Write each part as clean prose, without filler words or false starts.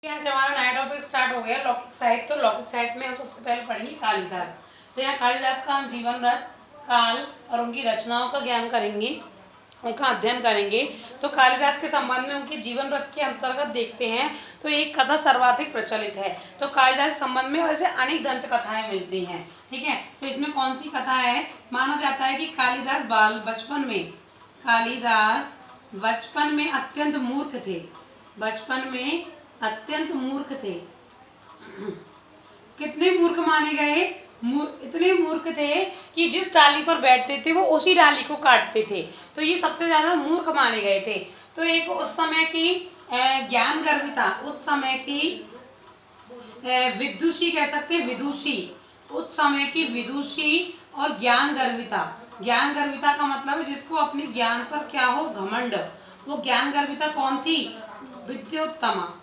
आज हमारा नया टॉपिक स्टार्ट हो गया लौकिक साहित्य। तो लौकिक साहित्य में हम सबसे पहले पढ़ेंगे कालिदास। तो यहाँ कालिदास का हम जीवन रथ, काल और उनकी रचनाओं का ज्ञान करेंगे, उनका अध्ययन करेंगे। तो कालिदास के संबंध में उनके जीवन रथ के अंतर्गत देखते हैं तो एक कथा सर्वाधिक प्रचलित है। तो कालिदास के संबंध में वैसे अनेक दंत कथाएं मिलती हैं, ठीक है। तो इसमें कौन सी कथा है? माना जाता है कि कालिदास बचपन में अत्यंत मूर्ख थे। बचपन में अत्यंत मूर्ख थे। कितने मूर्ख माने गए? इतने मूर्ख थे कि जिस डाली पर बैठते थे वो उसी डाली को काटते थे। तो ये सबसे ज्यादा मूर्ख माने गए थे। तो एक उस समय की ज्ञान गर्विता, उस समय की विदुषी कह सकते हैं, विदुषी, उस समय की विदुषी और ज्ञान गर्विता। ज्ञान गर्विता का मतलब है जिसको अपने ज्ञान पर क्या हो, घमंड। वो ज्ञान गर्विता कौन थी? विद्योत्तमा,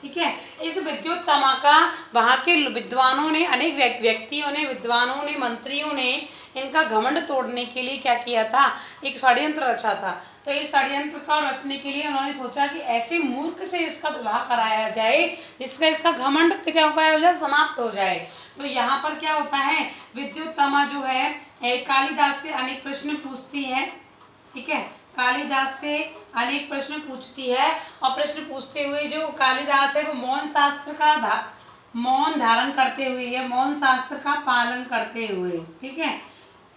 ठीक है। इस विद्योत्तमा का वहां के विद्वानों ने, अनेक व्यक्तियों ने, विद्वानों ने, मंत्रियों ने इनका घमंड तोड़ने के लिए क्या किया था? एक षड्यंत्र रचा था। तो इस षड्यंत्र का रचने के लिए उन्होंने सोचा कि ऐसे मूर्ख से इसका विवाह कराया जाए जिसका इसका घमंड क्या हो जाए, समाप्त हो जाए। तो यहाँ पर क्या होता है, विद्योत्तमा जो है कालिदास से अनेक प्रश्न पूछती है, ठीक है। कालिदास से अनेक प्रश्न पूछती है और प्रश्न पूछते हुए जो कालिदास है वो मौन धारण करते हुए या मौन शास्त्र का पालन करते हुए, ठीक है,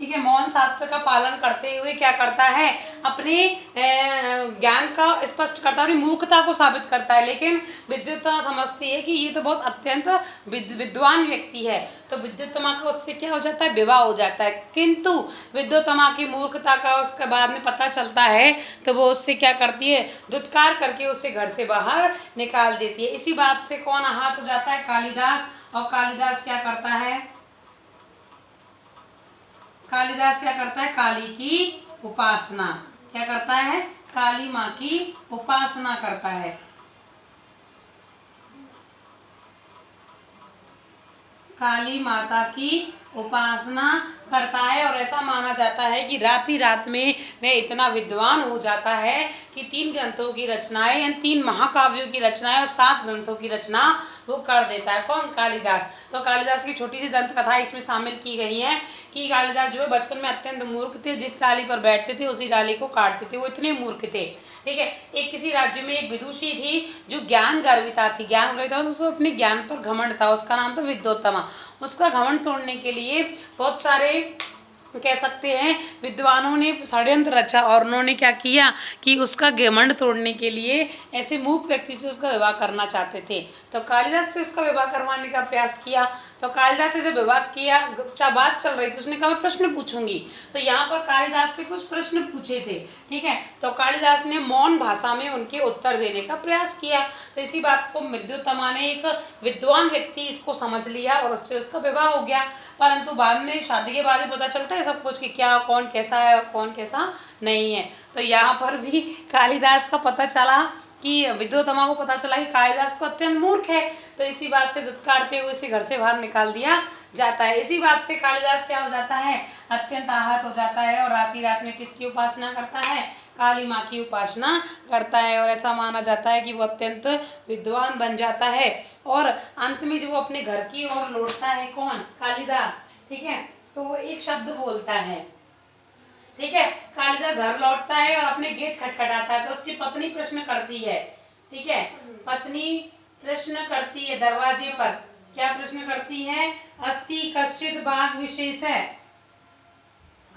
ठीक है, मौन शास्त्र का पालन करते हुए क्या करता है? अपने ज्ञान का स्पष्ट करता है, अपनी मूर्खता को साबित करता है। लेकिन विद्युत्तमा समझती है कि ये तो बहुत अत्यंत विद्वान व्यक्ति है। तो विद्युत्तमा का उससे क्या हो जाता है? विवाह हो जाता है। किंतु विद्युत्तमा की मूर्खता का उसके बाद में पता चलता है तो वो उससे क्या करती है? दुत्कार करके उसे घर से बाहर निकाल देती है। इसी बात से कौन आहत हो जाता है? कालिदास। और कालिदास क्या करता है? कालिदास क्या करता है? काली की उपासना। क्या करता है? काली माँ की उपासना करता है। काली माता की उपासना करता है। और ऐसा माना जाता है कि रात ही रात में वह इतना विद्वान हो जाता है कि 3 ग्रंथों की रचनाएं, यानी 3 महाकाव्यों की रचनाएं और 7 ग्रंथों की रचना वो कर देता है। कौन? कालिदास। तो कालिदास की छोटी सी दंत कथा इसमें शामिल की गई है कि कालिदास जो है बचपन में अत्यंत मूर्ख थे, जिस डाली पर बैठते थे उसी डाली को काटते थे, वो इतने मूर्ख थे, ठीक है। एक किसी राज्य में एक विदुषी थी जो ज्ञान गर्विता थी। ज्ञान गर्विता उसको अपने ज्ञान पर घमंड था, उसका नाम था विद्योत्तमा। उसका घमंड तोड़ने के लिए बहुत सारे कह सकते हैं विद्वानों ने षड्यंत्र रचा और उन्होंने क्या किया कि उसका घमंड तोड़ने के लिए ऐसे मूर्ख व्यक्ति से उसका विवाह करना चाहते थे। तो कालिदास से उसका विवाह करवाने का प्रयास किया। तो कालिदास से जब विवाह किया, बात चल रही थी, उसने कहा मैं प्रश्न पूछूंगी। तो यहाँ पर कालिदास से कुछ प्रश्न पूछे थे, ठीक है। तो कालिदास ने मौन भाषा में उनके उत्तर देने का प्रयास किया। तो इसी बात को विद्युत्तमा ने, एक विद्वान व्यक्ति, इसको समझ लिया और उससे उसका विवाह हो गया। परंतु बाद में शादी के बाद पता चलता है सब कुछ कि क्या कौन कैसा है और कौन कैसा नहीं है। तो यहाँ पर भी कालिदास का पता चला कि विद्युत्तमा को पता चला कि कालिदास तो अत्यंत मूर्ख है। तो इसी बात से दुत्कारते हुए इसे घर से बाहर निकाल दिया जाता है। इसी बात से कालिदास क्या हो जाता है? अत्यंत आहत हो जाता है और रात ही रात में किसकी उपासना करता है? काली माँ की उपासना करता है। और ऐसा माना जाता है कि वो अत्यंत विद्वान बन जाता है और अंत में जो वो अपने घर की ओर लौटता है, कौन? कालिदास, ठीक है। तो वो एक शब्द बोलता है, ठीक है। कालिदास घर लौटता है और अपने गेट खटखटाता है। तो उसकी पत्नी प्रश्न करती है, ठीक है, पत्नी प्रश्न करती है दरवाजे पर। क्या प्रश्न करती है? अस्ति कश्चित बाग विशेष है।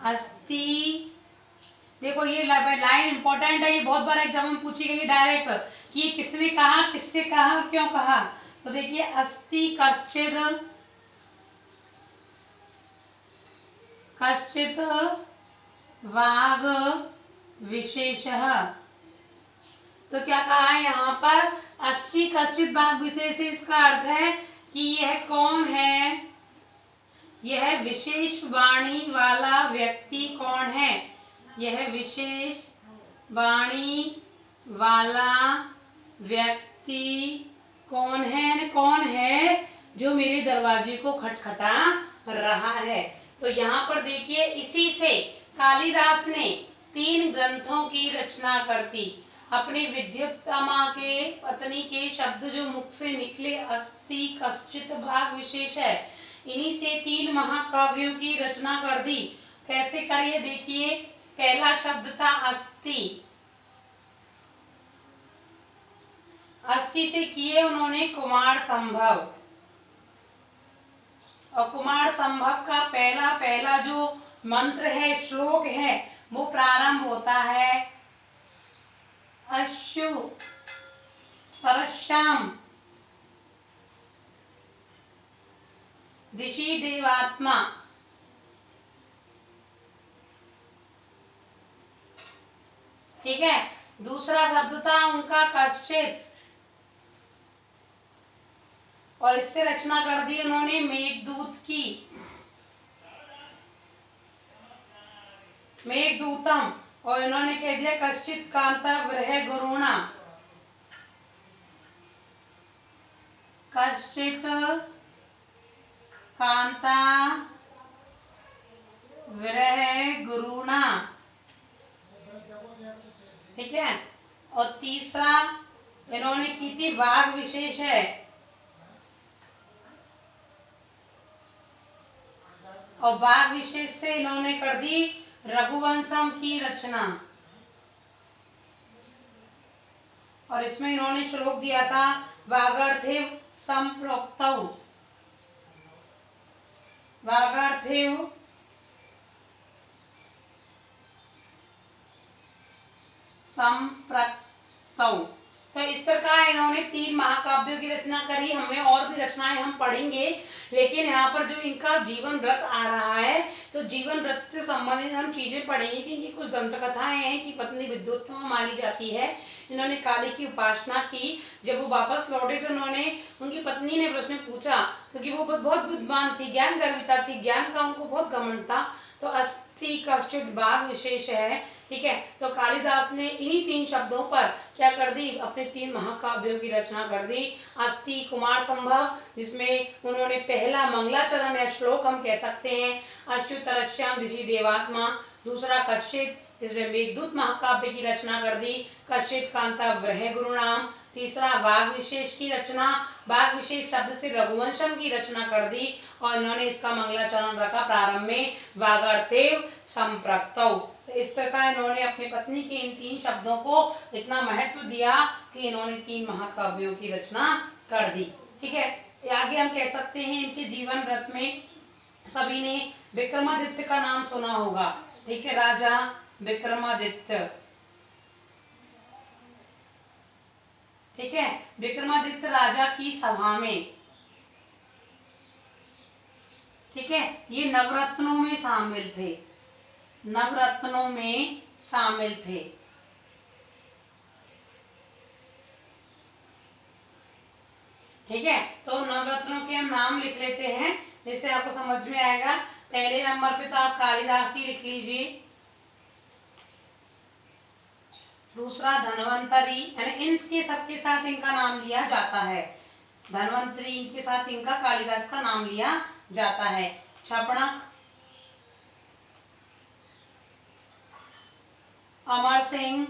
अस्ति, देखो ये लाइन इंपॉर्टेंट है, ये बहुत बार एग्जाम में पूछी गई डायरेक्ट कि ये किसने कहा, किससे कहा, क्यों कहा। तो देखिए, अस्ति कश्चित वाग विशेष। तो क्या कहा है यहाँ पर? अस्ति कश्चित वाग विशेष। इसका अर्थ है कि यह कौन है? यह विशेष वाणी वाला व्यक्ति कौन है? यह विशेष वाणी वाला व्यक्ति कौन है? कौन है जो मेरे दरवाजे को खटखटा रहा है? तो यहाँ पर देखिए, इसी से कालिदास ने 3 ग्रंथों की रचना कर दी। अपनी विद्युत्तमा के पत्नी के शब्द जो मुख से निकले, अस्ति कश्चित भाग विशेष है, इन्हीं से 3 महाकाव्यों की रचना कर दी। कैसे करिए देखिए। पहला शब्द था अस्ति। अस्ति से किए उन्होंने कुमार संभव, और कुमार संभव का पहला पहला जो मंत्र है, श्लोक है, वो प्रारंभ होता है अश्रु सरश्याम दिशि देवात्मा। ठीक है। दूसरा शब्द था उनका कश्चित, और इससे रचना कर दी उन्होंने मेघदूत की, मेघदूतम। और इन्होंने कह दिया कश्चित कांता विरह गुरुणा, कश्चित कांता विरह गुरुणा। ठीक है। और तीसरा इन्होंने की थी वाग विशेष है, और वाग विशेष से इन्होंने कर दी रघुवंशम की रचना, और इसमें इन्होंने श्लोक दिया था वागर्थिव संप्रोक्तौ, वागर्थिव संप्रक्तौ। तो इस प्रकार इन्होंने 3 महाकाव्यों की रचना करी। हमें और भी रचनाएं हम पढ़ेंगे, लेकिन यहाँ पर जो इनका जीवन व्रत आ रहा है, तो जीवन व्रत से संबंधित हम चीजें पढ़ेंगे कि इनकी कुछ दंत कथाएं हैं कि पत्नी विद्युत्तमा मानी जाती है। इन्होंने काली की उपासना की। जब वो वापस लौटे तो उन्होंने, उनकी पत्नी ने प्रश्न पूछा, क्योंकि वो बहुत बुद्धिमान थी, ज्ञान गर्विता थी, ज्ञान का उनको बहुत घमंड था। तो अस्ति कश्चित भाग विशेष है। ठीक है। तो कालिदास ने इन्हीं 3 शब्दों पर क्या कर दी, अपने 3 महाकाव्यों की रचना कर दी। अस्ति कुमार संभव, जिसमें उन्होंने पहला मंगलाचरण या श्लोक हम कह सकते हैं, अच्युतरश्याम दिशि देवात्मा। दूसरा कश्चित, इसमें मेघदूत महाकाव्य की रचना कर दी, कश्चित कांता विरह गुरुणाम। तीसरा वाग विशेष की रचना, वाग विशेष शब्द से रघुवंशम की रचना कर दी, और इन्होंने इसका मंगलाचरण रखा प्रारंभ में वागर्तेव संप्रक्तौ। तो इस प्रकार इन्होंने अपनी पत्नी के इन 3 शब्दों को इतना महत्व दिया कि इन्होंने 3 महाकाव्यों की रचना कर दी। ठीक है। आगे हम कह सकते हैं इनके जीवन व्रत में सभी ने विक्रमादित्य का नाम सुना होगा। ठीक है। राजा विक्रमादित्य। ठीक है। विक्रमादित्य राजा की सभा में, ठीक है, ये नवरत्नों में शामिल थे, नवरत्नों में शामिल थे। ठीक है। तो नवरत्नों के हम नाम लिख लेते हैं, जिससे आपको समझ में आएगा। पहले नंबर पे तो आप कालिदास ही लिख लीजिए। दूसरा धन्वंतरी, यानी इनके सबके साथ इनका नाम लिया जाता है। धन्वंतरी के साथ इनका, कालिदास का नाम लिया जाता है। क्षपणक, अमर सिंह,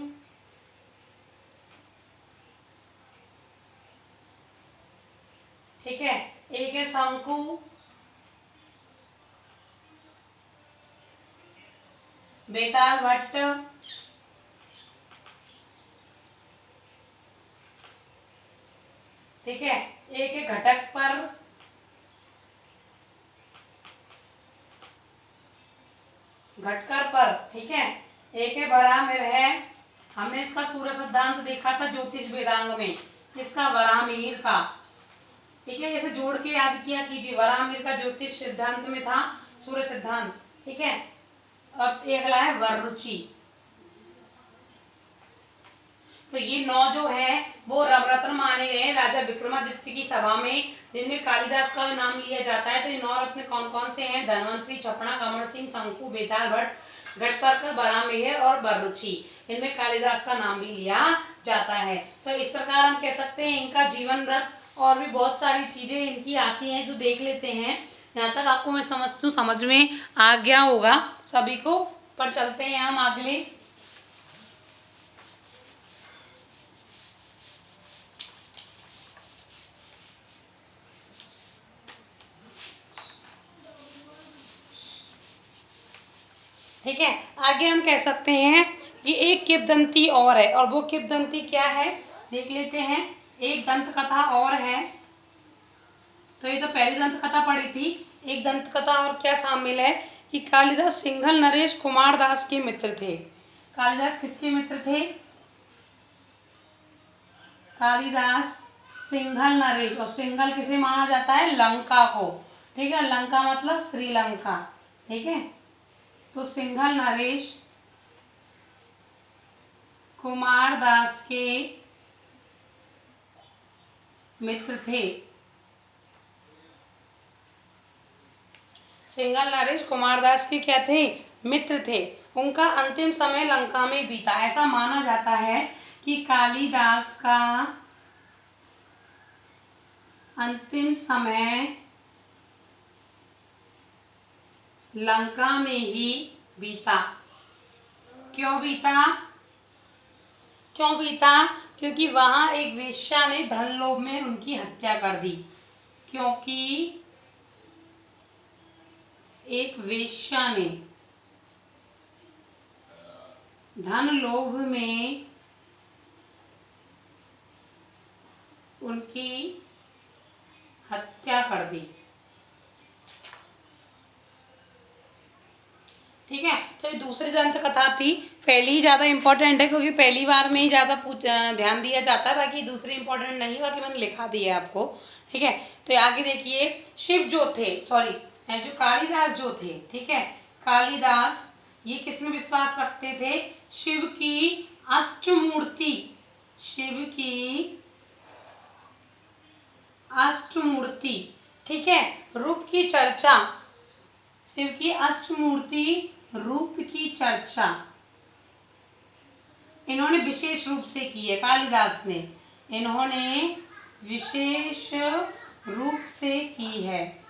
ठीक है, एक है शंकु, बेताल भट्ट, ठीक है, एक है घटक पर, घटकर पर, ठीक है, एक है वराहमिहिर है। हमने इसका सूर्य सिद्धांत देखा था ज्योतिष वेदांग में, इसका वराहमिहिर का। ठीक है। जैसे जोड़ के याद किया कीजिए, वराहमिहिर का ज्योतिष सिद्धांत में था सूर्य सिद्धांत। ठीक है। अब अगला है वररुचि। तो ये 9 जो है वो नवरत्न माने गए हैं राजा विक्रमादित्य की सभा में, जिनमें कालिदास का नाम लिया जाता है। तो ये 9 रत्न कौन कौन से हैं? धन्वंतरी, क्षपणक, अमर सिंह, शंकु, बेताल भट्ट, घटकर, वराहमिहिर और वररुचि। इनमें कालिदास का नाम भी लिया जाता है। तो इस प्रकार हम कह सकते हैं इनका जीवन व्रत और भी बहुत सारी चीजें इनकी आती हैं, जो देख लेते हैं। यहाँ तक आपको मैं समझती हूँ समझ में आ गया होगा सभी को। पर चलते हैं हम अगले। ठीक है, आगे हम कह सकते हैं कि एक किंवदंती और है, और वो किंवदंती क्या है देख लेते हैं। एक दंत कथा और है, तो ये तो पहली दंत कथा पढ़ी थी। एक दंत कथा और क्या शामिल है कि कालिदास सिंघल नरेश कुमारदास के मित्र थे। कालिदास किसके मित्र थे? कालिदास सिंघल नरेश, और सिंघल किसे माना जाता है? लंका को। ठीक है, लंका मतलब श्रीलंका। ठीक है, तो सिंघल नरेश कुमारदास के मित्र थे। सिंघल नरेश कुमारदास के क्या थे? मित्र थे। उनका अंतिम समय लंका में बीता। ऐसा माना जाता है कि कालिदास का अंतिम समय लंका में ही बीता। क्यों बीता? क्यों बीता? क्योंकि वहां एक वेश्या ने धन लोभ में उनकी हत्या कर दी। क्योंकि एक वेश्या ने धन लोभ में उनकी हत्या कर दी। ठीक है, तो ये दूसरी दंत कथा थी। पहली ही ज्यादा इंपॉर्टेंट है क्योंकि पहली बार में ही ज्यादा ध्यान दिया जाता है, बाकी दूसरी इंपॉर्टेंट नहीं, बाकी मैंने लिखा दिया है आपको। ठीक है, तो आगे देखिए, शिव जो थे, सॉरी जो कालिदास जो थे, ठीक है, कालिदास ये किसमें विश्वास रखते थे? शिव की अष्टमूर्ति, शिव की अष्टमूर्ति, ठीक है, रूप की चर्चा, शिव की अष्टमूर्ति रूप की चर्चा इन्होंने विशेष रूप से की है। कालिदास ने, इन्होंने विशेष रूप से की है,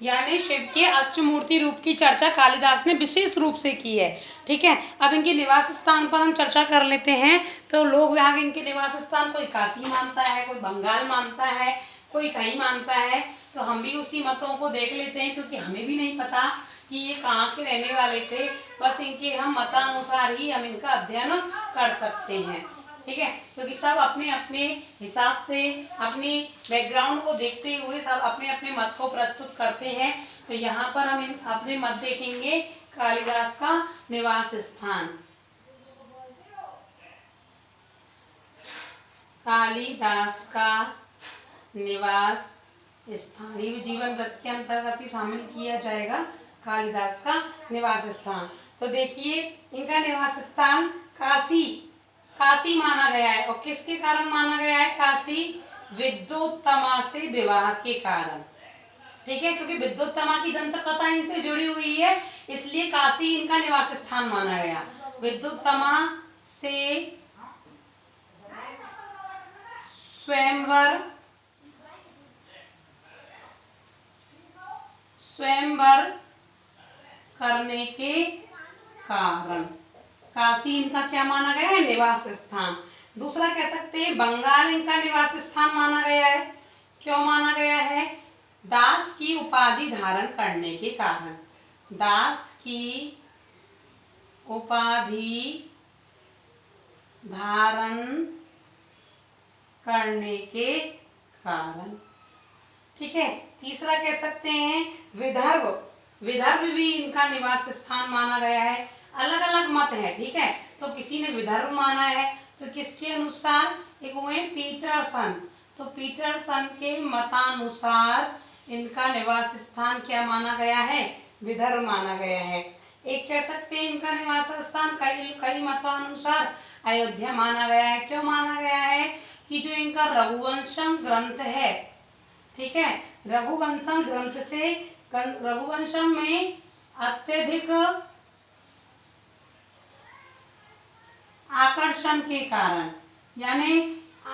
यानी शिव के अष्टमूर्ति रूप की चर्चा कालिदास ने विशेष रूप से की है। ठीक है, अब इनके निवास स्थान पर हम चर्चा कर लेते हैं। तो लोग यहाँ इनके निवास स्थान, कोई काशी मानता है, कोई बंगाल मानता है, कोई कहीं मानता है। तो हम भी उसी मतों को देख लेते हैं, क्योंकि हमें भी नहीं पता कि ये कहाँ के रहने वाले थे। बस इनके हम मतानुसार ही हम इनका अध्ययन कर सकते हैं। ठीक है, क्योंकि सब अपने अपने हिसाब से अपनी बैकग्राउंड को देखते हुए सब अपने अपने मत को प्रस्तुत करते हैं। तो यहाँ पर हम अपने मत देखेंगे। कालिदास का निवास स्थान, कालिदास का निवास स्थान, ये जीवन वृत्त के अंतर्गत ही शामिल किया जाएगा। कालिदास का निवास स्थान, तो देखिए इनका निवास स्थान काशी, काशी माना गया है। और किसके कारण माना गया है काशी? विद्योत्तमा से विवाह के कारण। ठीक है, क्योंकि विद्योत्तमा की दंत कथा इनसे जुड़ी हुई है, इसलिए काशी इनका निवास स्थान माना गया। विद्योत्तमा से स्वयंवर करने के कारण काशी इनका क्या माना गया है? निवास स्थान। दूसरा कह सकते हैं बंगाल इनका निवास स्थान माना गया है। क्यों माना गया है? दास की उपाधि धारण करने के कारण, दास की उपाधि धारण करने के कारण। ठीक है, तीसरा कह सकते हैं विदर्भ, विदर्भ भी इनका निवास स्थान माना गया है। अलग अलग मत है। ठीक है, तो किसी ने विदर्भ माना है, तो किसके अनुसार? एक हुए पीटरसन, तो पीटरसन के मतानुसार इनका निवास स्थान क्या माना गया है? विदर्भ माना गया है। एक कह सकते हैं इनका निवास स्थान कई मतों अयोध्या माना गया है। क्यों माना गया है? कि जो इनका रघुवंशम ग्रंथ है, ठीक है, रघुवंशम ग्रंथ से, रघुवंशम में अत्यधिक आकर्षण के कारण, यानी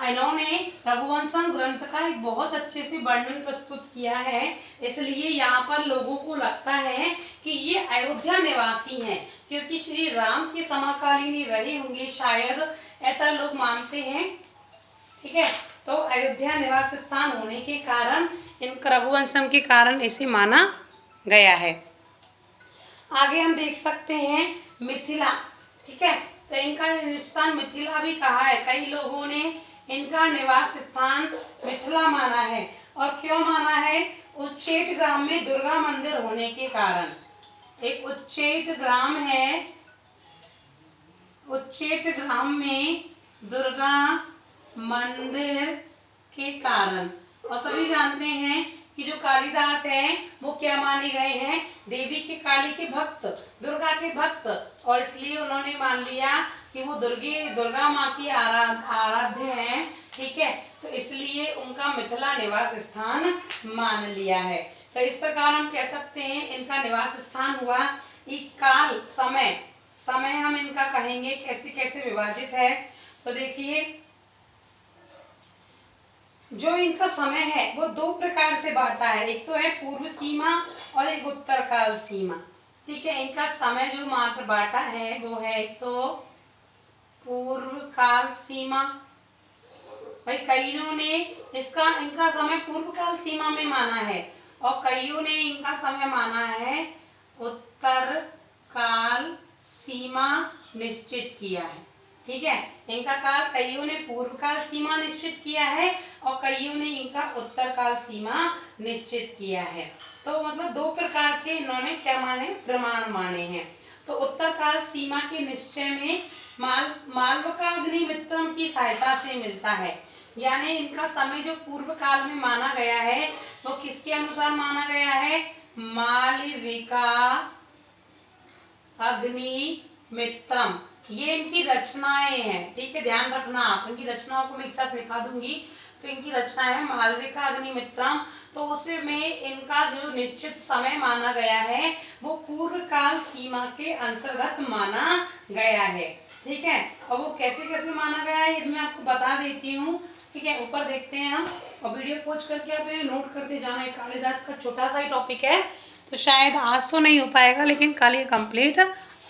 इन्होंने रघुवंशम ग्रंथ का एक बहुत अच्छे से वर्णन प्रस्तुत किया है, इसलिए यहाँ पर लोगों को लगता है कि ये अयोध्या निवासी हैं, क्योंकि श्री राम के समकालीन ही रहे होंगे शायद, ऐसा लोग मानते हैं। ठीक है, तो अयोध्या निवास स्थान होने के कारण इन रघुवंशम के कारण इसे माना गया है। आगे हम देख सकते हैं मिथिला, ठीक है। तो इनका स्थान मिथिला भी कहा है, कई लोगों ने इनका निवास स्थान मिथिला माना है। और क्यों माना है? उच्चेठ ग्राम में दुर्गा मंदिर होने के कारण। एक उच्चेठ ग्राम है, उच्चेठ ग्राम में दुर्गा मंदिर के कारण। और सभी जानते हैं कि जो कालिदास है वो क्या माने गए हैं? देवी के, काली के भक्त, दुर्गा के भक्त। और इसलिए उन्होंने मान लिया कि वो दुर्गा माँ की आराध्य हैं, ठीक है। तो इसलिए उनका मिथिला निवास स्थान मान लिया है। तो इस प्रकार हम कह सकते हैं इनका निवास स्थान हुआ। काल, समय, समय हम इनका कहेंगे कैसे कैसे विभाजित है। तो देखिए, जो इनका समय है वो दो प्रकार से बांटा है, एक तो है पूर्व सीमा और एक उत्तर काल सीमा, ठीक है। इनका समय जो मात्र बांटा है वो है एक तो पूर्व काल सीमा। भाई कईयों ने इनका समय पूर्व काल सीमा में माना है और कईयों ने इनका समय माना है उत्तर काल सीमा निश्चित किया है, ठीक है। इनका काल कईयों ने पूर्व काल सीमा निश्चित किया है और कईयों ने इनका उत्तर काल सीमा निश्चित किया है। तो मतलब दो प्रकार के इन्होंने क्या माने? प्रमाण माने हैं। तो उत्तर काल सीमा के निश्चय में मालविका अग्निमित्रम की सहायता से मिलता है। यानी इनका समय जो पूर्व काल में माना गया है वो किसके अनुसार माना गया है? मालविका अग्निमित्रम। ये इनकी रचनाएं हैं, ठीक है, ध्यान रखना आप। इनकी रचनाओं को मैं एक साथ लिखा दूंगी। तो इनकी रचना है मालविका अग्निमित्रम। तो उसमें इनका जो निश्चित समय माना गया है वो पूर्व काल सीमा के अंतर्गत माना गया है, ठीक है। और वो कैसे कैसे माना गया है ये मैं आपको बता देती हूँ, ठीक है। ऊपर देखते हैं हम, और वीडियो पॉज करके आप नोट करते जाना है। कालिदास का छोटा सा ही टॉपिक है तो शायद आज तो नहीं हो पाएगा लेकिन कल ये कंप्लीट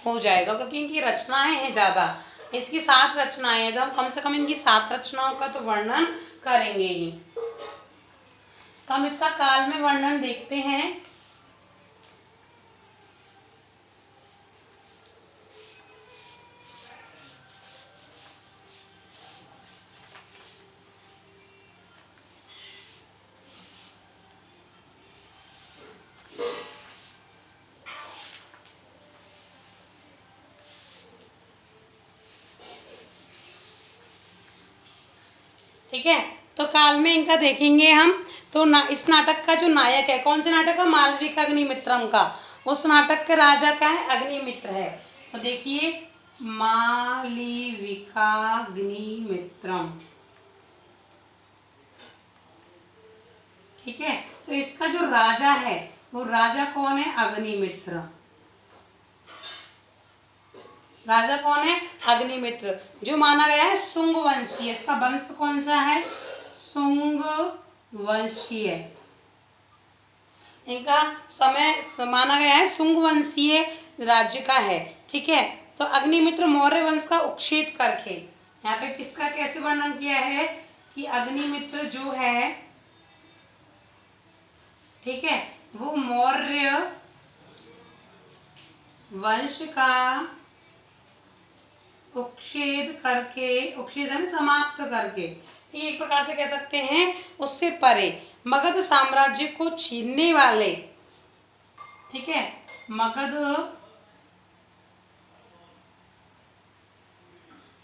हो जाएगा, क्योंकि इनकी रचनाएं हैं ज्यादा। इसकी 7 रचनाएं हैं, तो हम कम से कम इनकी 7 रचनाओं का तो वर्णन करेंगे ही। तो हम इसका काल में वर्णन देखते हैं। ठीक है, तो काल में इनका देखेंगे हम। तो इस नाटक का जो नायक है, कौन से नाटक का? मालविका अग्निमित्रम का। उस नाटक के राजा का है? अग्निमित्र है। तो देखिए, मालविका अग्निमित्रम, ठीक है। तो इसका जो राजा है वो राजा कौन है? अग्निमित्र। राजा कौन है? अग्निमित्र, जो माना गया है शुंग वंशीय। इसका वंश कौन सा है? शुंग वंशीय। इनका समय माना गया है शुंग वंशीय राज्य का है, ठीक है। तो अग्निमित्र मौर्य वंश का उच्छेद करके, यहाँ पे किसका कैसे वर्णन किया है कि अग्निमित्र जो है, ठीक है, वो मौर्य वंश का उच्छेद करके, उच्छेद है समाप्त करके, एक प्रकार से कह सकते हैं उससे परे मगध साम्राज्य को छीनने वाले, ठीक है, मगध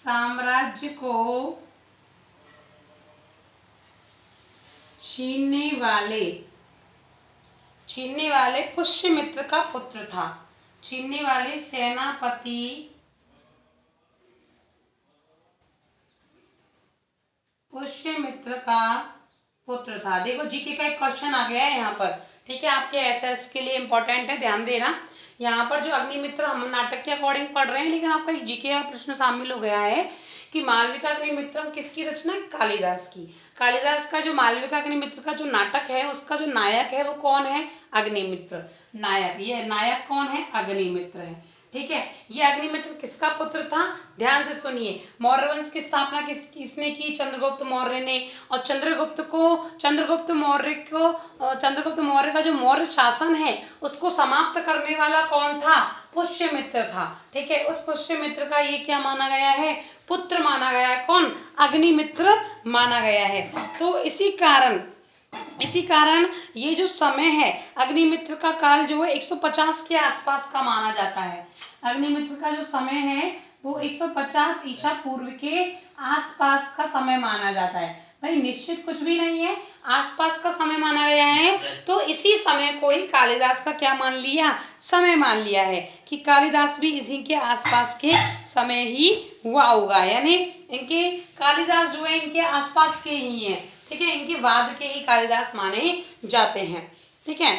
साम्राज्य को छीनने वाले पुष्यमित्र का पुत्र था। छीनने वाले सेनापति पुष्यमित्र का पुत्र था। देखो जीके का एक क्वेश्चन आ गया है यहाँ पर, ठीक है, आपके एसएस के लिए इंपॉर्टेंट है, ध्यान देना। यहाँ पर जो अग्निमित्र हम नाटक के अकॉर्डिंग पढ़ रहे हैं, लेकिन आपका जीके का प्रश्न शामिल हो गया है कि मालविका अग्निमित्रम किसकी रचना? कालिदास की। कालिदास का जो मालविका अग्निमित्र का जो नाटक है उसका जो नायक है वो कौन है? अग्निमित्र नायक। ये नायक कौन है? अग्निमित्र है, ठीक है, ये अग्निमित्र किसका पुत्र था? ध्यान से सुनिए। मौर्य वंश की स्थापना किसने की? चंद्रगुप्त मौर्य ने। और चंद्रगुप्त मौर्य का जो मौर्य शासन है उसको समाप्त करने वाला कौन था? पुष्यमित्र था। ठीक है, उस पुष्यमित्र का ये क्या माना गया है? पुत्र माना गया है। कौन? अग्निमित्र माना गया है। तो इसी कारण ये जो समय है अग्निमित्र का काल जो है 150 के आसपास का माना जाता है। अग्निमित्र का जो समय है वो 150 ईसा पूर्व के आसपास का समय माना जाता है। भाई निश्चित कुछ भी नहीं है, आसपास का समय माना गया है। तो इसी समय को ही कालिदास का क्या मान लिया? समय मान लिया है कि कालिदास भी इसी के आसपास के समय ही हुआ होगा, यानी इनके कालिदास जो है इनके आसपास के ही हैं। ठीक है, इनके बाद के ही कालिदास माने जाते हैं। ठीक है,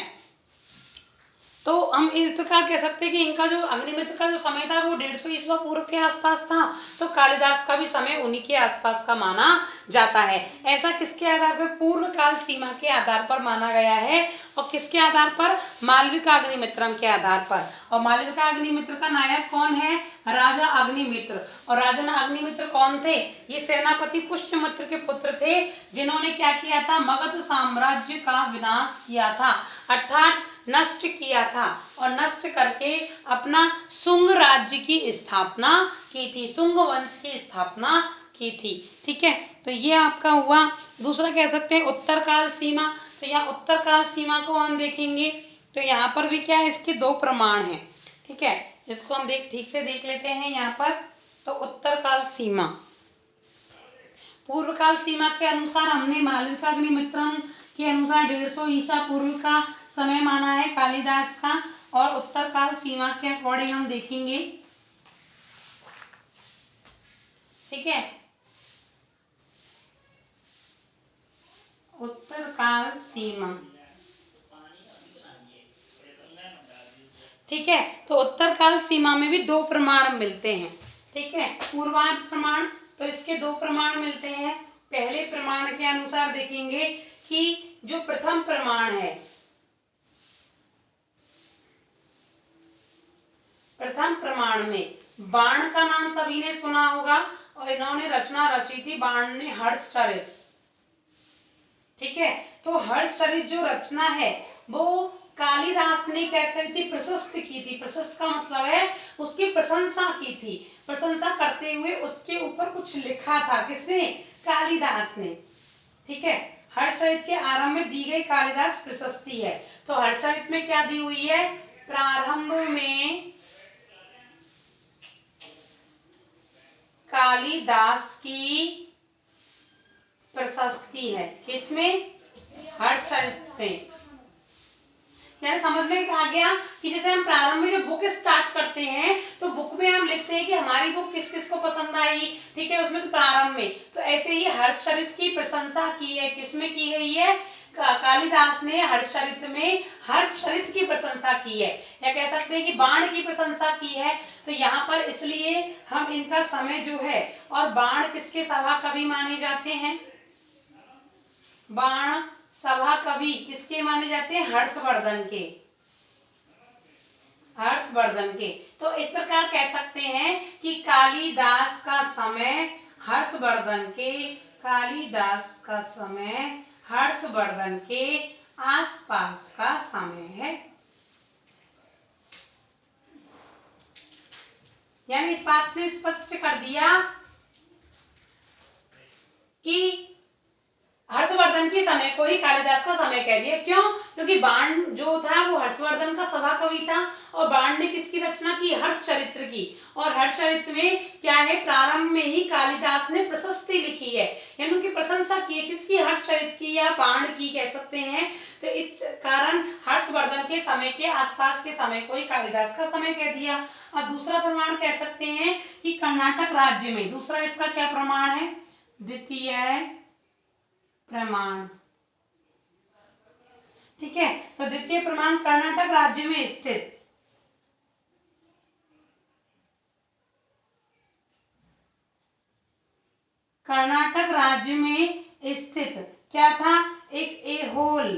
तो हम इस प्रकार कह सकते हैं कि इनका जो अग्निमित्र का जो समय था वो 150 ईस्वी पूर्व के आसपास था, तो कालिदास का भी समय उन्हीं के आसपास का माना जाता है। ऐसा किसके आधार पर? पूर्व काल सीमा के आधार पर माना गया है। और किसके आधार पर? मालविका अग्निमित्रम के आधार पर। और मालविका अग्निमित्र का नायक कौन है? राजा अग्निमित्र। और राजा अग्निमित्र कौन थे? ये सेनापति पुष्यमित्र के पुत्र थे, जिन्होंने क्या किया था? मगध साम्राज्य का विनाश किया था, अर्थात नष्ट किया था। और नष्ट करके अपना शुंग राज्य की स्थापना की थी, शुंग वंश की स्थापना की थी। ठीक है, तो ये आपका हुआ। दूसरा कह सकते हैं उत्तरकाल सीमा। तो यहाँ उत्तरकाल सीमा को हम देखेंगे तो यहाँ पर भी क्या है? इसके दो प्रमाण हैं। ठीक है, इसको हम ठीक से देख लेते हैं यहाँ पर। तो उत्तरकाल सीमा, पूर्वकाल सीमा के अनुसार हमने मालविका अग्निमित्रम के अनुसार 150 ईसा पूर्व का समय माना है कालिदास का। और उत्तरकाल सीमा के अकॉर्डिंग हम देखेंगे। ठीक है, उत्तरकाल सीमा। ठीक है, तो उत्तरकाल सीमा में भी दो प्रमाण मिलते हैं। ठीक है, पूर्वार्ध प्रमाण, तो इसके दो प्रमाण मिलते हैं। पहले प्रमाण के अनुसार देखेंगे कि जो प्रथम प्रमाण है, प्रथम प्रमाण में बाण का नाम सभी ने सुना होगा, और इन्होंने रचना रची थी बाण ने हर्षचरित। ठीक है, तो हर्षचरित जो रचना है वो कालिदास ने क्या करी थी? प्रशस्त की थी। प्रशस्त का मतलब है उसकी प्रशंसा की थी, प्रशंसा करते हुए उसके ऊपर कुछ लिखा था। किसने? कालिदास ने। ठीक है, हर्षचरित के आरंभ में दी गई कालिदास प्रशस्ति है। तो हर्षचरित में क्या दी हुई है? प्रारंभ में कालिदास की प्रशस्ति है। किसमें? हर्षचरित में। यानी समझ में आ गया कि जैसे हम प्रारंभ में जब बुक स्टार्ट करते हैं तो बुक में हम लिखते हैं कि हमारी बुक किस किस को पसंद आई। ठीक है, उसमें तो प्रारंभ में, तो ऐसे ही हर्षचरित की प्रशंसा की है। किसमें की गई है? कालिदास ने हर्षचरित में हर्षचरित की प्रशंसा की है, या कह सकते हैं कि बाण की प्रशंसा की है। तो यहाँ पर इसलिए हम इनका समय जो है, और बाण किसके सभा कवि माने जाते हैं? बाण सभा कवि किसके माने जाते हैं? हर्षवर्धन के। हर्षवर्धन के। तो इस प्रकार कह सकते हैं कि कालिदास का समय हर्षवर्धन के, कालिदास का समय हर्षवर्धन के आसपास का समय है। यानी इस बात ने स्पष्ट कर दिया कि हर्षवर्धन के समय को ही कालिदास का समय कह दिया। क्यों? क्योंकि बाण जो था वो हर्षवर्धन का सभा कवि था, और बाण ने किसकी रचना की? हर्षचरित्र की। और हर्षचरित्र में क्या है? प्रारंभ में ही कालिदास ने प्रशस्ति लिखी है, यानी उनकी प्रशंसा की है। किसकी? हर्षचरित्र की या बाण की कह सकते हैं। तो इस कारण हर्षवर्धन के समय के आसपास के समय को ही कालिदास का समय कह दिया। और दूसरा प्रमाण कह सकते हैं कि कर्नाटक राज्य में, दूसरा इसका क्या प्रमाण है? द्वितीय प्रमाण। ठीक है, तो द्वितीय प्रमाण कर्नाटक राज्य में स्थित, कर्नाटक राज्य में स्थित क्या था? एक ऐहोल,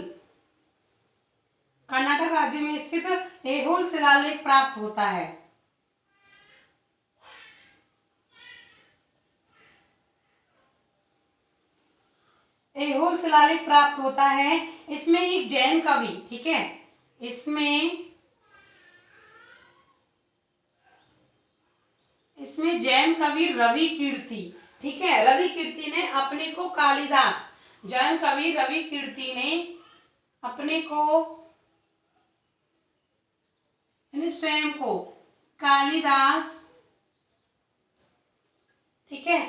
कर्नाटक राज्य में स्थित ऐहोल शिलालेख प्राप्त होता है। ऐहोल शिलालेख प्राप्त होता है। इसमें एक जैन कवि, ठीक है, इसमें जैन कवि रवि कीर्ति, ठीक है, रवि कीर्ति ने अपने को कालिदास, जैन कवि रवि कीर्ति ने अपने को स्वयं को कालिदास, ठीक है,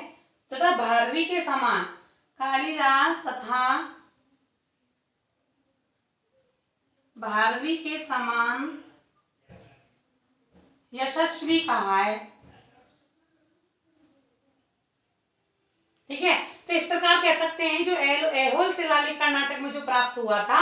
तथा भारवी के समान, कालिदास तथा भारवी के समान यशस्वी कहा है, ठीक है। तो इस प्रकार कह सकते हैं जो ऐहोल शिलालेख कर्नाटक में जो प्राप्त हुआ था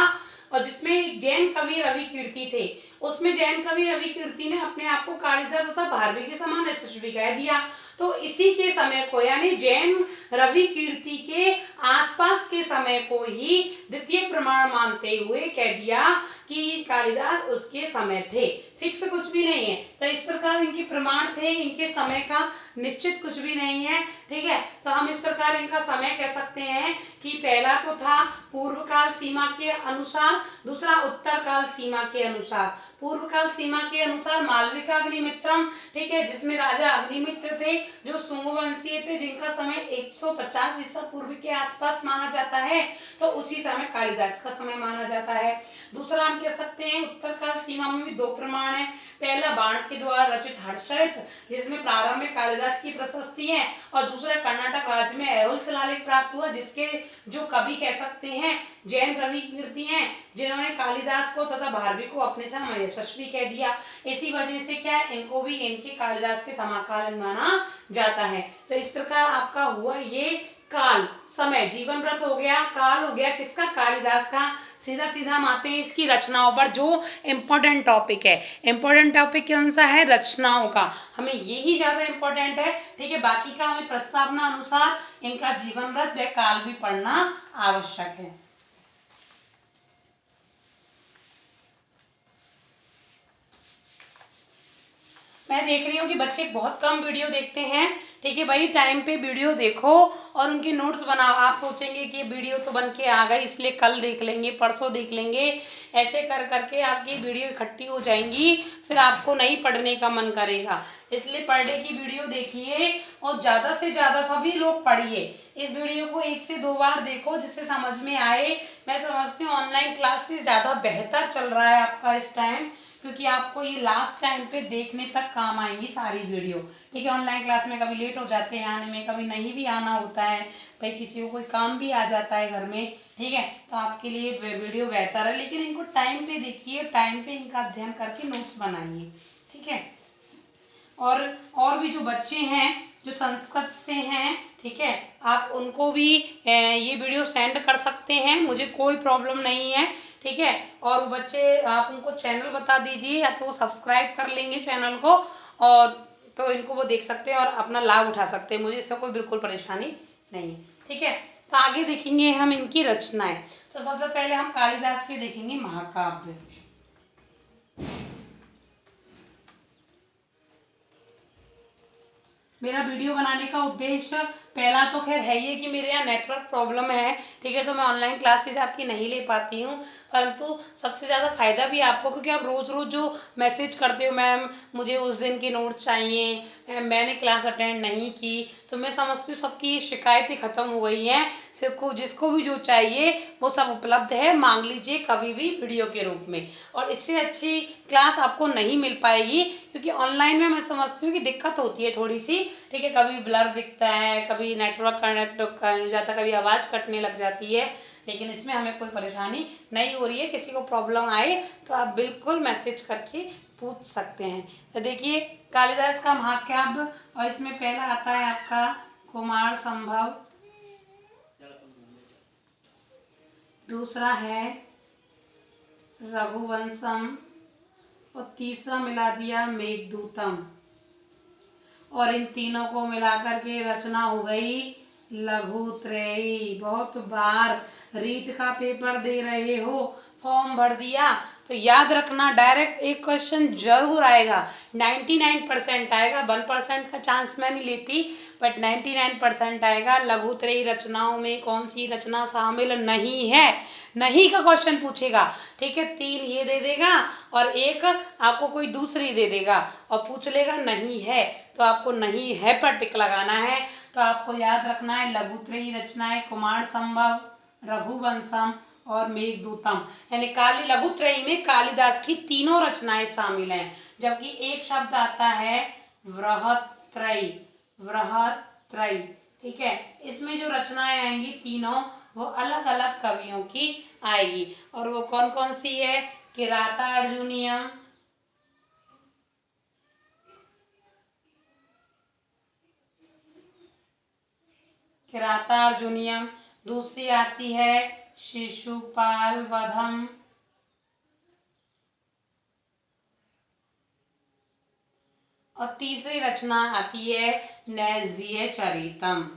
और जिसमें जैन कवि रवि कीर्ति थे, उसमें जैन कवि रवि कीर्ति ने अपने आप को कालिदास तथा भारवी के समान यशस्वी कह दिया। तो इसी के समय को यानी जैन रवि कीर्ति के आसपास के समय को ही द्वितीय प्रमाण मानते हुए कह दिया कि कालिदास उसके समय थे, फिक्स कुछ भी नहीं है। तो इस प्रकार इनके प्रमाण थे, इनके समय का निश्चित कुछ भी नहीं है, ठीक है। तो हम इस प्रकार इनका समय कह सकते हैं कि पहला तो था पूर्व काल सीमा के अनुसार, दूसरा उत्तर काल सीमा के अनुसार। पूर्व काल सीमा के अनुसार मालविका अग्निमित्रम, ठीक है, जिसमें राजा अग्निमित्र थे जो शुंग वंशीय थे, जिनका समय 150 ईसा पूर्व के आसपास माना जाता है, तो उसी समय कालिदास का समय माना जाता है। दूसरा हम कह सकते हैं उत्तर काल सीमा में भी दो प्रमाण है। पहला बाण के द्वारा रचित हर्षचरित, जिसमें प्रारंभ में कालिदास की प्रशस्ति है, और दूसरा कर्नाटक राज्य में ऐहोल शिलालेख प्राप्त हुआ, जिसके जो कवि कह सकते हैं जैन रवि कीर्ति हैं, जिन्होंने कालिदास को तथा भारवी को अपने समय यशस्वी कह दिया। इसी वजह से क्या है, इनको भी इनके कालिदास के समकालीन माना जाता है। तो इस प्रकार आपका हुआ ये काल, समय, जीवन व्रत हो गया, काल हो गया किसका, कालिदास का। सीधा सीधा हम आते हैं इसकी रचनाओं पर, जो इम्पोर्टेंट टॉपिक है। इम्पोर्टेंट टॉपिक कौन सा है, रचनाओं का, हमें यही ज्यादा इम्पोर्टेंट है, ठीक है। बाकी का हमें प्रस्तावना अनुसार इनका जीवन व्रत व काल भी पढ़ना आवश्यक है। मैं देख रही हूँ कि बच्चे बहुत कम वीडियो देखते हैं, ठीक है भाई, टाइम पे वीडियो देखो और उनके नोट्स बनाओ। आप सोचेंगे कि वीडियो तो बन के आ गई इसलिए कल देख लेंगे, परसों देख लेंगे, ऐसे कर करके आपकी वीडियो इकट्ठी हो जाएंगी, फिर आपको नहीं पढ़ने का मन करेगा। इसलिए पर डे की वीडियो देखिए और ज़्यादा से ज़्यादा सभी लोग पढ़िए। इस वीडियो को 1 से 2 बार देखो जिससे समझ में आए। मैं समझती हूँ ऑनलाइन क्लास से ज़्यादा बेहतर चल रहा है आपका इस टाइम, क्योंकि आपको ये लास्ट टाइम पे देखने तक काम आएंगी सारी वीडियो, ठीक है। ऑनलाइन क्लास में कभी लेट हो जाते हैं आने में, कभी नहीं भी आना होता है, भाई किसी को कोई काम भी आ जाता है घर में, ठीक है, तो आपके लिए वीडियो बेहतर है। लेकिन इनको टाइम पे देखिए, टाइम पे इनका अध्ययन करके नोट्स बनाइए, ठीक है। और भी जो बच्चे हैं जो संस्कृत से हैं, ठीक है, आप उनको भी ये वीडियो सेंड कर सकते हैं, मुझे कोई प्रॉब्लम नहीं है, ठीक है। और बच्चे आप उनको चैनल बता दीजिए, या तो वो सब्सक्राइब कर लेंगे चैनल को, और तो इनको वो देख सकते हैं और अपना लाभ उठा सकते हैं, मुझे इससे कोई बिल्कुल परेशानी नहीं है, ठीक है। तो आगे देखेंगे हम इनकी रचनाएं। तो सबसे पहले हम कालिदास के देखेंगे महाकाव्य। मेरा वीडियो बनाने का उद्देश्य पहला तो खैर है ये कि मेरे यहाँ नेटवर्क प्रॉब्लम है, ठीक है, तो मैं ऑनलाइन क्लासेज आपकी नहीं ले पाती हूँ, परंतु सबसे ज़्यादा फायदा भी आपको, क्योंकि आप रोज़ रोज़ जो मैसेज करते हो मैम मुझे उस दिन के नोट्स चाहिए, मैंने क्लास अटेंड नहीं की, तो मैं समझती हूँ सबकी शिकायतें ख़त्म हो गई हैं। सबको जिसको भी जो चाहिए वो सब उपलब्ध है, मांग लीजिए कभी भी वीडियो के रूप में। और इससे अच्छी क्लास आपको नहीं मिल पाएगी, क्योंकि ऑनलाइन में मैं समझती हूँ कि दिक्कत होती है थोड़ी सी, ठीक है, कभी ब्लर दिखता है, कभी नेटवर्क कनेक्ट हो जाता है, कभी आवाज़ कटने लग जाती है, लेकिन इसमें हमें कोई परेशानी नहीं हो रही है। किसी को प्रॉब्लम आए तो आप बिल्कुल मैसेज करके पूछ सकते हैं। तो देखिए कालिदास का महाकाव्य, और इसमें पहला आता है आपका कुमार संभव, दूसरा है रघुवंशम, और तीसरा मिला दिया मेघदूतम, और इन तीनों को मिलाकर के रचना हो गई लघुत्रयी। बहुत बार रीट का पेपर दे रहे हो, फॉर्म भर दिया, तो याद रखना डायरेक्ट एक क्वेश्चन जरूर आएगा, 99% आएगा, 1% का चांस मैं नहीं लेती, बट 99% आएगा लघुत्रयी रचनाओं में कौन सी रचना शामिल नहीं है। नहीं का क्वेश्चन पूछेगा, ठीक है, 3 ये दे देगा और एक आपको कोई दूसरी दे देगा और पूछ लेगा नहीं है, तो आपको नहीं है पर टिक लगाना है। तो आपको याद रखना है लघुत्रयी रचनाएं कुमार संभव, रघुवंशम और मेघदूतम, यानी काली लघुत्रयी में कालिदास की तीनों रचनाएं शामिल हैं। जबकि एक शब्द आता है वृहत्रयी, वृहत्रयी, ठीक है, इसमें जो रचनाएं आएंगी तीनों वो अलग अलग कवियों की आएगी। और वो कौन कौन सी है? किरातार्जुनीयम, किरातार्जुनीयम, दूसरी आती है शिशुपाल वधम, और तीसरी रचना आती है नैज़्य चरितम।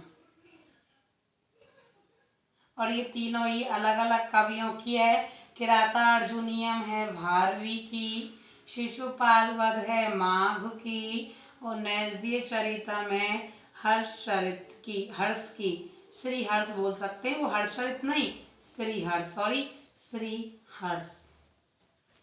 और ये तीनों ही अलग अलग कवियों की है। किरातार्जुनीयम है भारवी की, शिशुपाल वध है माघ की, और नैज़्य चरितम है हर्षचरित की, हर्ष की, श्री हर्ष बोल सकते हैं, वो हर्षचरित नहीं, श्री हर्ष, सॉरी, श्री हर्ष,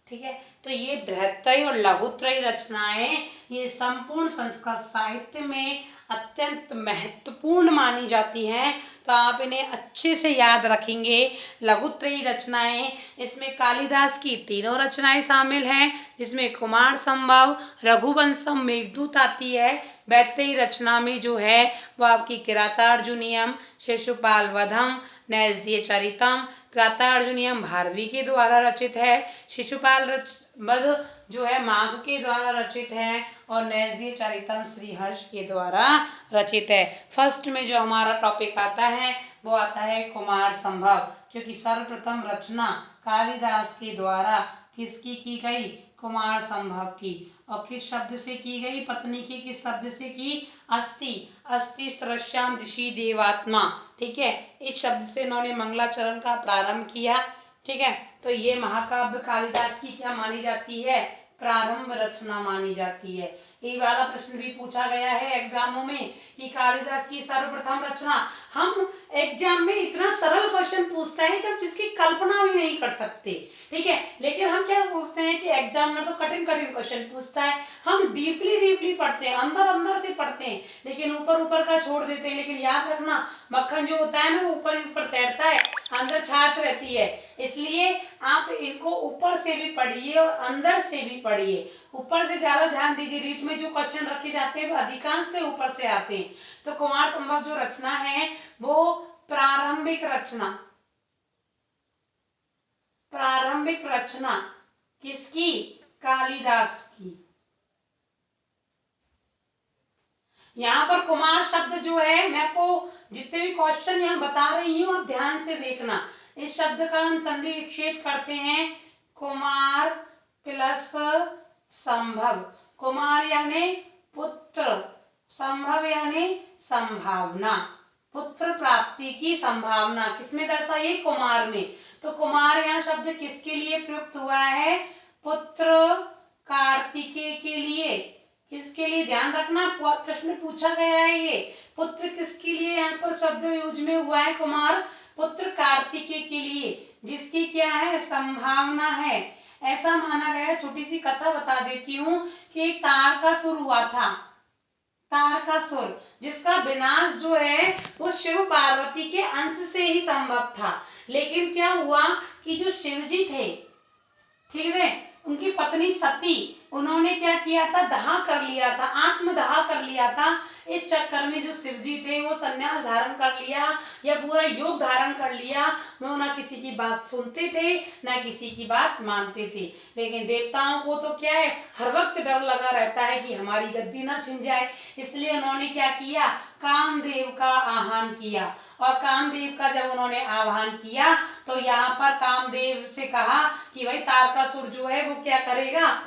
ठीक है। तो ये बृहत्त्रयी और लघुत्रयी रचनाएं ये संपूर्ण संस्कृत साहित्य में अत्यंत महत्वपूर्ण मानी जाती हैं। तो आप इन्हें अच्छे से याद रखेंगे। लघुत्रयी रचनाएं, इसमें कालिदास की तीनों रचनाएं शामिल हैं, जिसमें कुमार संभव, रघुवंशम, मेघदूत आती है। वैत्रेयी रचना में जो है वो आपकी किरातार्जुनीयम, शिशुपाल वधम, नैज़्य चरितम। किरातार्जुनीयम भारवी के द्वारा रचित है, शिशुपाल वध जो है माघ के द्वारा रचित है, और नैज़्य चरितम श्रीहर्ष के द्वारा रचित है। फर्स्ट में जो हमारा टॉपिक आता है वो आता है कुमार संभव, क्योंकि सर्वप्रथम रचना कालिदास के द्वारा किसकी की गई? कुमार संभव की। और किस शब्द से की गई? पत्नी की किस शब्द से की? अस्ति, अस्ति सरस्याम दिशि देवात्मा, ठीक है, इस शब्द से इन्होंने मंगलाचरण का प्रारंभ किया, ठीक है। तो ये महाकाव्य कालिदास की क्या मानी जाती है? प्रारंभ रचना मानी जाती है। ये वाला प्रश्न भी पूछा गया है एग्जामों में कि कालिदास की सर्वप्रथम रचना। हम एग्जाम में इतना सरल क्वेश्चन पूछता है कि हम जिसकी कल्पना भी नहीं कर सकते, ठीक है, लेकिन हम क्या सोचते हैं कि एग्जामिनर तो कठिन कठिन क्वेश्चन पूछता है, हम डीपली डीपली पढ़ते हैं, अंदर अंदर से पढ़ते हैं, लेकिन ऊपर ऊपर का छोड़ देते हैं। लेकिन याद रखना, मक्खन जो होता है ना ऊपर ऊपर तैरता है, अंदर छाछ रहती है, इसलिए आप इनको ऊपर से भी पढ़िए और अंदर से भी पढ़िए। ऊपर से ज्यादा ध्यान दीजिए, रीट में जो क्वेश्चन रखे जाते हैं वो अधिकांश से ऊपर से आते हैं। तो कुमार संभव जो रचना है वो प्रारंभिक रचना, प्रारंभिक रचना किसकी? कालिदास की। यहाँ पर कुमार शब्द जो है, मैं आपको जितने भी क्वेश्चन यहाँ बता रही हूँ आप ध्यान से देखना। इस शब्द का हम संधि विच्छेद करते हैं, कुमार प्लस संभव। कुमार यानी पुत्र, संभव यानी संभावना, पुत्र प्राप्ति की संभावना किसमें दर्शाइए? कुमार में। तो कुमार यहाँ शब्द किसके लिए प्रयुक्त हुआ है? पुत्र कार्तिकेय के लिए। किसके लिए? ध्यान रखना, प्रश्न पूछा गया है ये। पुत्र किसके लिए यहाँ पर शब्द यूज में हुआ है? कुमार पुत्र कार्तिकेय के लिए, जिसकी क्या है? संभावना है, ऐसा माना गया। छोटी सी कथा बता देती हूँ कि एक तारकासुर हुआ था, तारकासुर, जिसका विनाश जो है वो शिव पार्वती के अंश से ही संभव था। लेकिन क्या हुआ कि जो शिवजी थे, ठीक है, उनकी पत्नी सती, उन्होंने क्या किया था? दाह कर लिया था, आत्मदाह कर लिया था। इस चक्कर में जो शिवजी थे वो संन्यास धारण कर लिया या पूरा योग धारण कर लिया। वो ना किसी की बात सुनते थे ना किसी की बात मानते थे। लेकिन देवताओं को तो क्या है, हर वक्त डर लगा रहता है कि हमारी गद्दी ना छिन जाए, इसलिए उन्होंने क्या किया? कामदेव का आह्वान किया। और कामदेव का जब उन्होंने आह्वान किया तो यहाँ पर कामदेव से कहा कि भाई तारकासुर जो है वो क्या करेगा?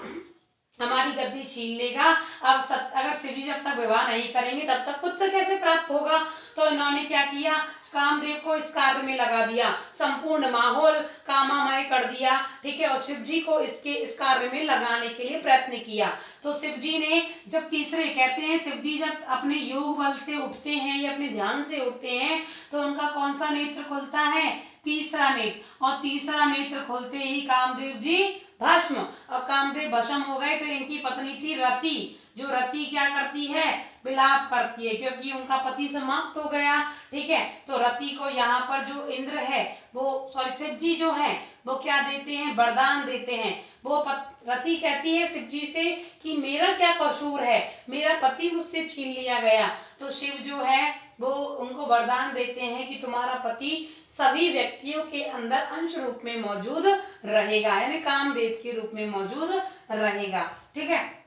हमारी गद्दी छीन लेगा। अब अगर शिवजी जब तक विवाह नहीं करेंगे तब तक पुत्र कैसे प्राप्त होगा? तो इन्होंने क्या किया, कामदेव को इस कार्य में लगा दिया, संपूर्ण माहौल कामामय कर दिया, ठीक है, और शिव जी को इस कार्य में लगाने के लिए प्रयत्न किया। तो शिव जी ने जब तीसरे, कहते हैं शिव जी जब अपने योग बल से उठते हैं या अपने ध्यान से उठते हैं तो उनका कौन सा नेत्र खुलता है, तीसरा नेत्र, और तीसरा नेत्र खुलते ही कामदेव जी भस्म, और कामदेव भस्म हो गए। तो इनकी पत्नी थी रति, जो रति क्या करती है, विलाप करती है, क्योंकि उनका पति समाप्त हो गया, ठीक है। तो रति को यहाँ पर जो इंद्र है वो, सॉरी शिव जी जो है वो क्या देते हैं, वरदान देते हैं। वो रति कहती है शिव जी से कि मेरा क्या कसूर है, मेरा पति मुझसे छीन लिया गया। तो शिव जो है वो उनको वरदान देते हैं कि तुम्हारा पति सभी व्यक्तियों के अंदर अंश रूप में मौजूद रहेगा, यानी कामदेव के रूप में मौजूद रहेगा, ठीक है।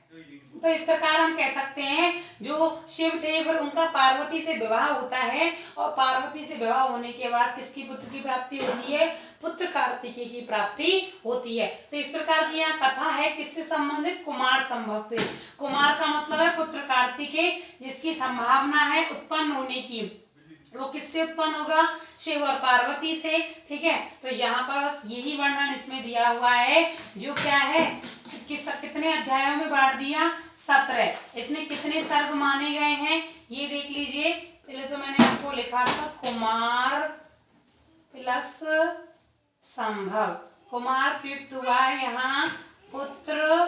तो इस प्रकार हम कह सकते हैं जो शिव थे फिर उनका पार्वती से विवाह होता है, और पार्वती से विवाह होने के बाद किसकी पुत्र की प्राप्ति होती है, पुत्र कार्तिकेय की प्राप्ति होती है। तो इस प्रकार की यहाँ कथा है किससे संबंधित, कुमार संभव से। कुमार का मतलब है पुत्र कार्तिकेय, जिसकी संभावना है उत्पन्न होने की, वो किससे उत्पन्न होगा, शिव और पार्वती से, ठीक है। तो यहाँ पर बस यही वर्णन इसमें दिया हुआ है, जो क्या है, कितने अध्यायों में बांट दिया, 17। इसमें कितने सर्ग माने गए हैं ये देख लीजिए। पहले तो मैंने आपको लिखा था कुमार प्लस संभव, कुमार प्रयुक्त हुआ है यहाँ पुत्र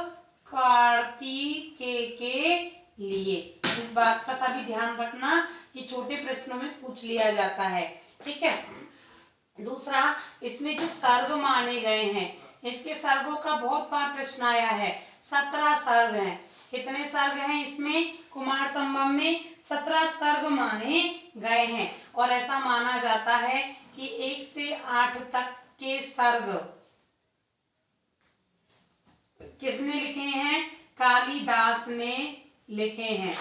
कार्तिकेय के लिए। इस बात का सभी ध्यान रखना, ये छोटे प्रश्नों में पूछ लिया जाता है, ठीक है। दूसरा, इसमें जो सर्ग माने गए हैं, इसके सर्गों का बहुत बार प्रश्न आया है। 17 सर्ग हैं। कितने सर्ग हैं इसमें, कुमार संभव में 17 सर्ग माने गए हैं, और ऐसा माना जाता है कि 1 से 8 तक के सर्ग किसने लिखे हैं, कालिदास ने लिखे हैं।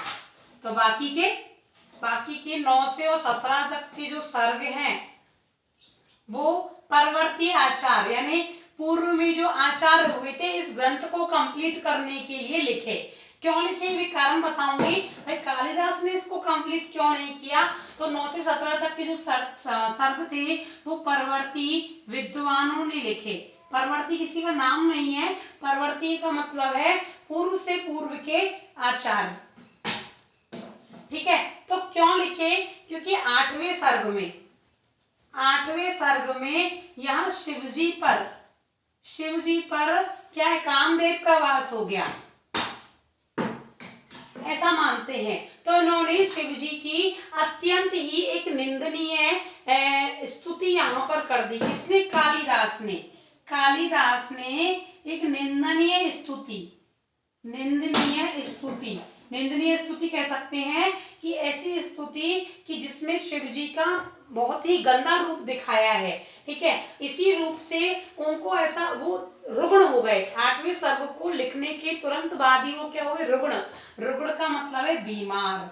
तो बाकी के 9 से और 17 तक के जो सर्ग हैं वो परवर्ती आचार्य, यानी पूर्व में जो आचार्य हुए थे इस ग्रंथ को कंप्लीट करने के लिए लिखे। क्यों लिखे, ये कारण बताऊंगी। भाई कालिदास ने इसको कंप्लीट क्यों नहीं किया, तो 9 से 17 तक के जो सर्ग थे वो परवर्ती विद्वानों ने लिखे। परवर्ती किसी का नाम नहीं है, परवर्ती का मतलब है पूर्व से पूर्व के आचार्य, ठीक है। तो क्यों लिखे, क्योंकि 8वें सर्ग में यहाँ शिवजी पर क्या है, कामदेव का वास हो गया, ऐसा मानते हैं। तो इन्होंने शिवजी की अत्यंत ही एक निंदनीय स्तुति यहाँ पर कर दी। किसने, कालिदास ने एक निंदनीय स्तुति कह सकते हैं कि ऐसी स्तुति कि जिसमें शिवजी का बहुत ही गंदा रूप दिखाया है, ठीक है। इसी रूप से उनको ऐसा वो रुग्ण हो गए। 8वें सर्ग को लिखने के तुरंत बाद ही वो क्या हो गए, रुग्ण का मतलब है बीमार,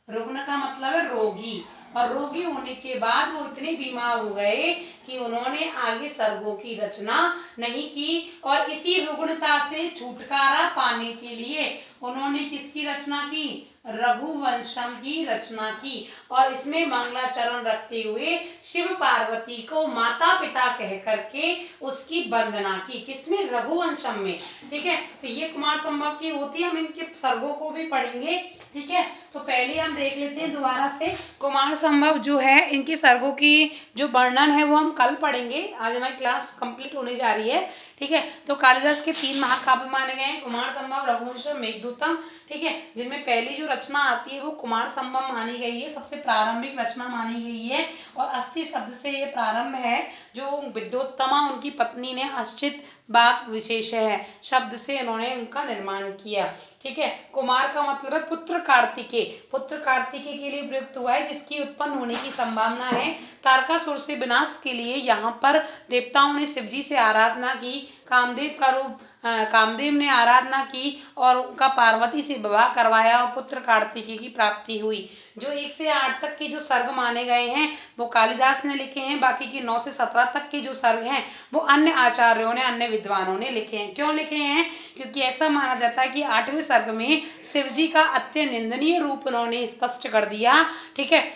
रुग्ण का मतलब है रोगी, और रोगी होने के बाद वो इतने बीमार हो गए कि उन्होंने आगे सर्गों की रचना नहीं की, और इसी रुग्णता से छुटकारा पाने के लिए उन्होंने किसकी रचना की, रघुवंशम की रचना की, और इसमें मंगलाचरण रखते हुए शिव पार्वती को माता पिता कह करके उसकी वंदना की। किसमें, रघुवंशम में, ठीक है। तो ये कुमार संभव की होती है, हम इनके सर्गों को भी पढ़ेंगे, ठीक है। तो पहले हम देख लेते हैं दोबारा से कुमार संभव जो है, इनकी सर्गों की जो वर्णन है वो हम कल पढ़ेंगे। आज हमारी क्लास कंप्लीट होने जा रही है, ठीक है। तो कालिदास के 3 महाकाव्य माने गए हैं, कुमार संभव, रघुवंशम, मेघदूतम, ठीक है। जिनमें पहली जो रचना आती है वो कुमार संभव मानी गई है, सबसे प्रारंभिक रचना मानी गई है, और अस्थि शब्द से ये प्रारंभ है। जो विद्योत्तमा उनकी पत्नी ने अश्चित वाक विशेष है शब्द से इन्होंने उनका निर्माण किया, ठीक है। कुमार का मतलब है पुत्र कार्तिकेय के लिए प्रयुक्त हुआ है, जिसकी उत्पन्न होने की संभावना है। तारकासुर से विनाश के लिए यहाँ पर देवताओं ने शिवजी से आराधना की, कामदेव ने आराधना की और उनका पार्वती से विवाह करवाया और पुत्र कार्तिकेय की प्राप्ति हुई। जो 1 से 8 तक के जो सर्ग माने गए हैं वो कालिदास ने लिखे हैं, बाकी के 9 से 17 तक के जो सर्ग हैं वो अन्य आचार्यों ने, अन्य विद्वानों ने लिखे हैं। क्यों लिखे हैं, क्योंकि ऐसा माना जाता है कि 8वें सर्ग में शिवजी का अत्यंत निंदनीय रूप उन्होंने स्पष्ट कर दिया, ठीक है।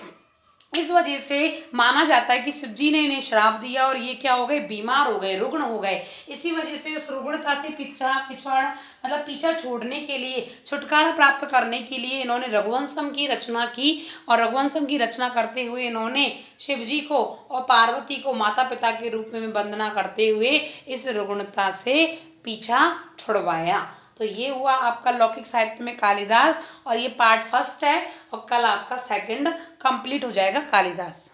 इस वजह से माना जाता है कि शिव जी ने इन्हें श्राप दिया और ये क्या हो गए, बीमार हो गए, रुग्ण हो गए। इसी वजह से उस रुग्णता से पीछा छोड़ने के लिए, छुटकारा प्राप्त करने के लिए इन्होंने रघुवंशम की रचना की। और रघुवंशम की रचना करते हुए इन्होंने शिव जी को और पार्वती को माता पिता के रूप में वंदना करते हुए इस रुग्णता से पीछा छुड़वाया। तो ये हुआ आपका लौकिक साहित्य में कालिदास, और ये पार्ट फर्स्ट है, और कल आपका सेकंड कंप्लीट हो जाएगा कालिदास।